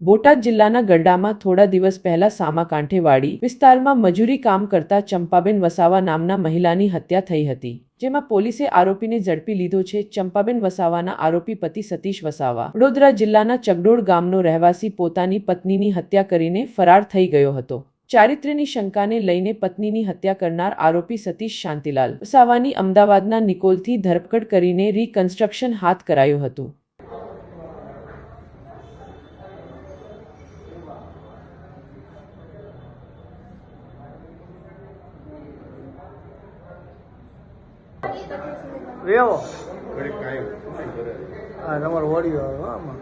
બોટાદ જિલ્લાના ગરડામાં થોડા દિવસ પહેલા સામાકાંઠેવાડી વિસ્તારમાં મજૂરી કામ કરતા ચંપાબેન વસાવા નામના મહિલાની હત્યા થઈ હતી, જેમાં પોલીસે આરોપીને ઝડપી લીધો છે। ચંપાબેન વસાવાના આરોપી પતિ સતીશ વસાવા વડોદરા જિલ્લાના ચગડોળ ગામનો રહેવાસી પોતાની પત્નીની હત્યા કરીને ફરાર થઈ ગયો હતો। ચારિત્ર્યની શંકાને લઈને પત્નીની હત્યા કરનાર આરોપી સતીશ શાંતિલાલ વસાવાની અમદાવાદના નિકોલથી ધરપકડ કરીને રિકન્સ્ટ્રક્શન હાથ કરાયું હતું। રેવો હા તમારો વડીયો આમાં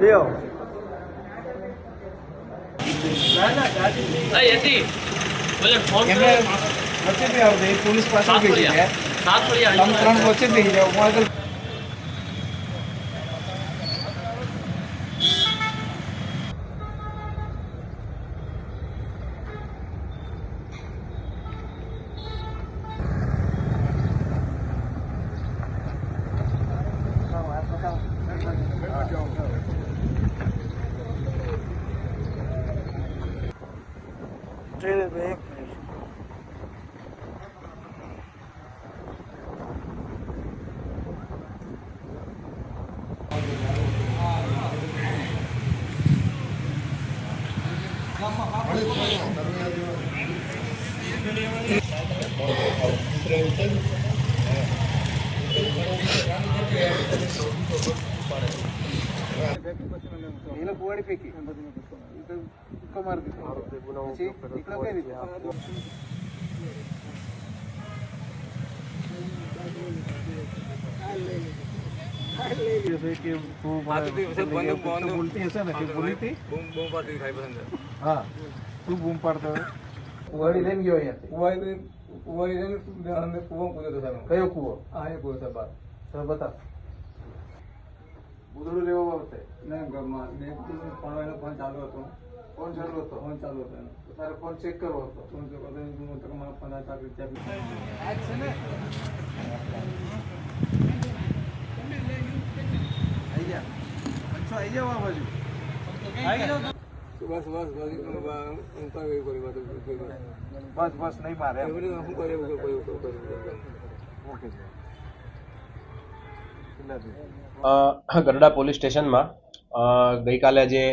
રેવો પોલીસ પાસે વચ્ચે થઈ જાવ बोलती है ना कि बोली थी हाँ तू बूम पाड़ता है वही लेन गयो वही लेन हमने कुआं कूदे तो साहब कयो कुआं हाँ ये कुआं सब बात सब बता बुदड़ो लेवा बाबते नहीं गम्मा ने पाणवानो फोन चालू હતો फोन चालू હતો તારે ફોન ચેક કરવો હતો ફોન ચેક કરતો હું તો મારા 50 ચાકરી ચાબી આ છે ને आई जाओ बाजू बस बस बस बस नहीं मारे ગરડા પોલીસ સ્ટેશનમાં ગઈકાલે જે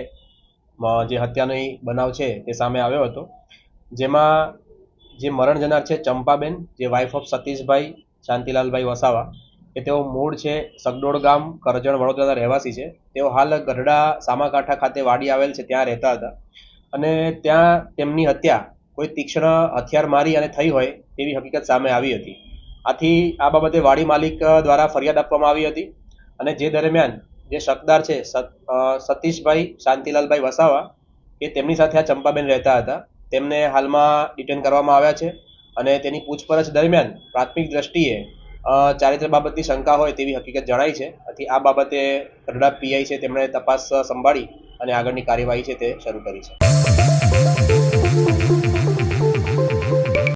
હત્યાનો બનાવ છે તે સામે આવ્યો હતો, જેમાં જે મરણ જનાર છે ચંપાબેન, જે વાઇફ ઓફ સતીશભાઈ શાંતિલાલભાઈ વસાવા, કે તેઓ મૂળ છે સગડોળ ગામ, કરજણ, વડોદરાના રહેવાસી છે। તેઓ હાલ ગરડા સામાકાંઠા ખાતે વાડી આવેલ છે ત્યાં રહેતા હતા અને ત્યાં તેમની હત્યા કોઈ તીક્ષ્ણ હથિયાર મારી અને થઈ હોય તેવી હકીકત સામે આવી હતી। આથી આ બાબતે વાડી માલિક દ્વારા ફરિયાદ આપવામાં આવી હતી અને જે દરમિયાન જે શકદાર છે સતીશભાઈ શાંતિલાલભાઈ વસાવા, કે તેમની સાથે આ ચંપાબેન રહેતા હતા, તેમને હાલમાં ડિટેન કરવામાં આવ્યા છે અને તેની પૂછપરછ દરમિયાન પ્રાથમિક દ્રષ્ટિએ ચારિત્ર બાબતની શંકા હોય તેવી હકીકત જણાઈ છે। આથી આ બાબતે ગરડા પીઆઈ છે તેમણે તપાસ સંભાળી અને આગળની કાર્યવાહી છે તે શરૂ કરી છે।